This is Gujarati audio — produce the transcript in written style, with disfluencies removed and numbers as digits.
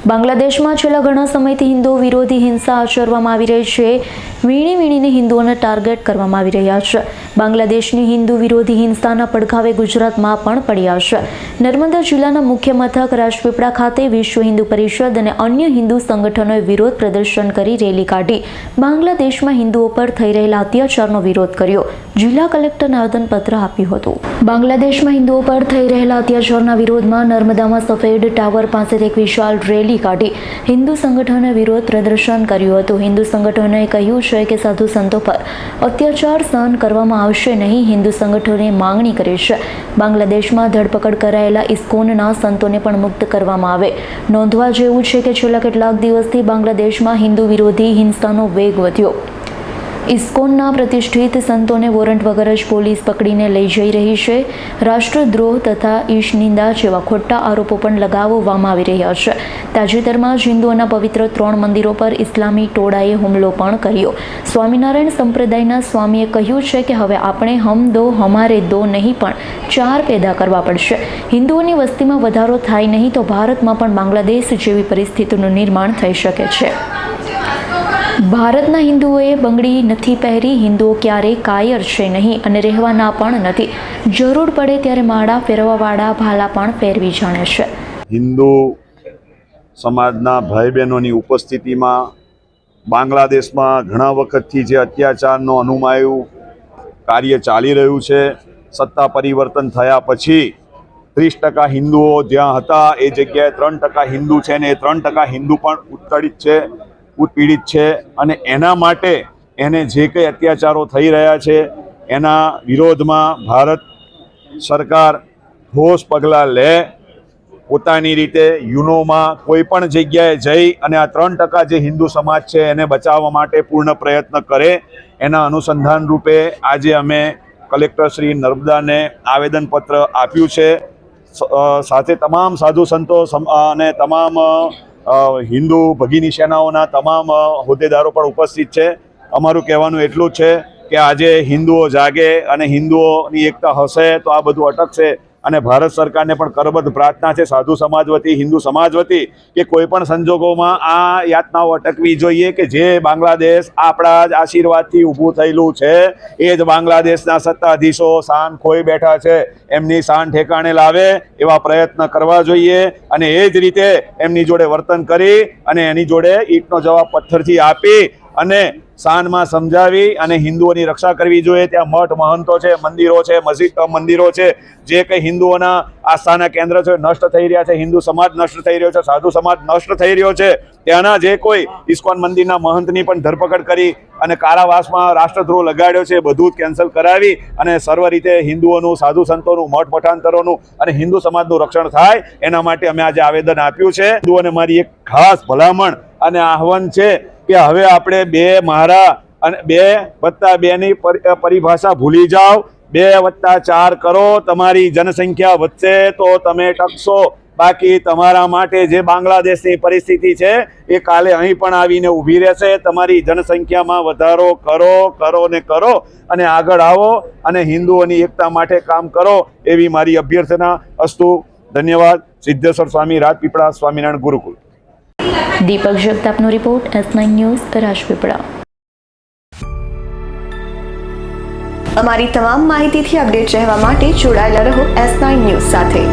બાંગ્લાદેશમાં છેલ્લા ઘણા સમયથી હિન્દુઓ વિરોધી હિંસા આચરવામાં આવી રહી છે. વીણીને હિન્દુઓને ટાર્ગેટ કરવામાં આવી રહ્યા છે. બાંગ્લાદેશની હિન્દુ વિરોધી હિંસાના પડઘાવે ગુજરાતમાં પણ પડ્યા છે. નર્મદા જિલ્લાના મુખ્ય મથક રાજપીપળા ખાતે વિશ્વ હિન્દુ પરિષદ અને અન્ય હિન્દુ સંગઠનોએ વિરોધ પ્રદર્શન કરી રેલી કાઢી બાંગ્લાદેશમાં હિન્દુઓ પર થઈ રહેલા અત્યાચારનો વિરોધ કર્યો. જિલ્લા કલેક્ટરને આવેદનપત્ર આપ્યું હતું. બાંગ્લાદેશમાં હિન્દુઓ પર થઈ રહેલા અત્યાચારના વિરોધમાં નર્મદામાં સફેદ ટાવર પાસે એક વિશાળ રેલી કાઢી હિન્દુ સંગઠનોએ વિરોધ પ્રદર્શન કર્યું હતું. હિન્દુ સંગઠનોએ કહ્યું છે કે સાધુ સંતો પર અત્યાચાર સહન કરવામાં આવશે નહીં. હિન્દુ સંગઠનોએ માંગણી કરી છે બાંગ્લાદેશમાં ધરપકડ કરાયેલા ઇસ્કોનના સંતોને પણ મુક્ત કરવામાં આવે. નોંધવા જેવું છે કે છેલ્લા કેટલાક દિવસથી બાંગ્લાદેશમાં હિન્દુ વિરોધી હિંસાનો વેગ વધ્યો. ઇસ્કોનના પ્રતિષ્ઠિત સંતોને વોરંટ વગર જ પોલીસ પકડીને લઈ જઈ રહી છે. રાષ્ટ્રદ્રોહ તથા ઈશનિંદા જેવા ખોટા આરોપો પણ લગાવવામાં આવી રહ્યા છે. તાજેતરમાં જ હિન્દુઓના પવિત્ર 3 મંદિરો પર ઇસ્લામી ટોળાએ હુમલો પણ કર્યો. સ્વામિનારાયણ સંપ્રદાયના સ્વામીએ કહ્યું છે કે હવે આપણે હમ દો હમારે દો નહીં પણ 4 પેદા કરવા પડશે. હિન્દુઓની વસ્તીમાં વધારો થાય નહીં તો ભારતમાં પણ બાંગ્લાદેશ જેવી પરિસ્થિતિનું નિર્માણ થઈ શકે છે. ભારતના હિન્દુઓએ બંગડી નથી પહેરી. હિન્દુઓ ક્યારેય કાયર છે નહીં અને રહેવાના પણ નથી. જરૂર પડે ત્યારે માળા ફેરવવાવાળા ભાલા પણ ફેરવી જાણે છે. હિન્દુ સમાજના ભાઈ બહેનોની ઉપસ્થિતિમાં બાંગ્લાદેશમાં ઘણા વખતથી જે અત્યાચારનો અનુમાયું કાર્ય ચાલી રહ્યું છે, સત્તા પરિવર્તન થયા પછી 30% હિન્દુઓ જ્યાં હતા એ જગ્યાએ 3% હિન્દુ છે ને એ 3% હિન્દુ પણ ઉત્પીડિત છે અને એના માટે એને જે કંઈ અત્યાચારો થઈ રહ્યા છે એના વિરોધમાં ભારત સરકાર ઠોસ પગલાં લે, પોતાની રીતે યુનોમાં કોઈ પણ જગ્યાએ જઈ અને આ 3% જે હિન્દુ સમાજ છે એને બચાવવા માટે પૂર્ણ પ્રયત્ન કરે. એના અનુસંધાન રૂપે આજે અમે કલેક્ટર શ્રી નર્મદાને આવેદનપત્ર આપ્યું છે. સાથે તમામ સાધુ સંતો અને તમામ હિન્દુ ભગીની સેનાઓના તમામ હોદ્દેદારો પણ ઉપસ્થિત છે. અમારું કહેવાનું એટલું જ છે કે આજે હિન્દુઓ જાગે અને હિન્દુઓની એકતા હશે તો આ બધું અટકશે. અને ભારત સરકારને પણ કરબદ્ધ પ્રાર્થના છે સાધુ સમાજ વતી, હિન્દુ સમાજ વતી, કે કોઈ પણ સંજોગોમાં આ યાતનાઓ અટકવી જોઈએ કે જે બાંગ્લાદેશ આપણા જ આશીર્વાદથી ઊભું થયેલું છે એ જ બાંગ્લાદેશના સત્તાધીશો શાન ખોઈ બેઠા છે. એમની શાન ઠેકાણે લાવે એવા પ્રયત્ન કરવા જોઈએ અને એ જ રીતે એમની જોડે વર્તન કરી અને એની જોડે ઈંટનો જવાબ પથ્થરથી આપી અને શાનમાં સમજાવી અને હિન્દુઓની રક્ષા કરવી જોઈએ. ત્યાં મઠ મહંતો છે, મંદિરો છે, મંદિરો છે, જે કંઈ હિન્દુઓના આસ્થાના કેન્દ્ર છે નષ્ટ થઈ રહ્યા છે. હિન્દુ સમાજ નષ્ટ થઈ રહ્યો છે, સાધુ સમાજ નષ્ટ થઈ રહ્યો છે. ત્યાંના જે કોઈ ઇસ્કોન મંદિરના મહંતની પણ ધરપકડ કરી અને કારાવાસમાં રાષ્ટ્રદ્રોહ લગાડ્યો છે, બધું જ કેન્સલ કરાવી અને સર્વ રીતે હિન્દુઓનું, સાધુ સંતોનું, મઠ મઠાંતરોનું અને હિન્દુ સમાજનું રક્ષણ થાય એના માટે અમે આજે આવેદન આપ્યું છે. હિન્દુઓને મારી એક ખાસ ભલામણ અને આહવાન છે કે હવે આપણે 2 મારા અને 2+2 ની પરિભાષા ભૂલી જાઓ. 2+4 કરો. તમારી જનસંખ્યા વધશે તો તમે ટકશો. બાકી તમારા માટે જે બાંગ્લાદેશની પરિસ્થિતિ છે એ કાલે અહીં પણ આવીને ઊભી રહેશે. તમારી જનસંખ્યામાં વધારો કરો અને આગળ આવો અને હિન્દુઓની એકતા માટે કામ કરો એવી મારી અભ્યર્થના. અસ્તુ. ધન્યવાદ. સિદ્ધેશ્વર સ્વામી, રાજપીપળા, સ્વામિનારાયણ ગુરુકુળ. દીપક જગતાપનો રિપોર્ટ, S9 ન્યૂઝ, રાજપીપળા. અમારી તમામ માહિતીથી અપડેટ રહેવા માટે જોડાયેલા રહો S9 ન્યૂઝ સાથે.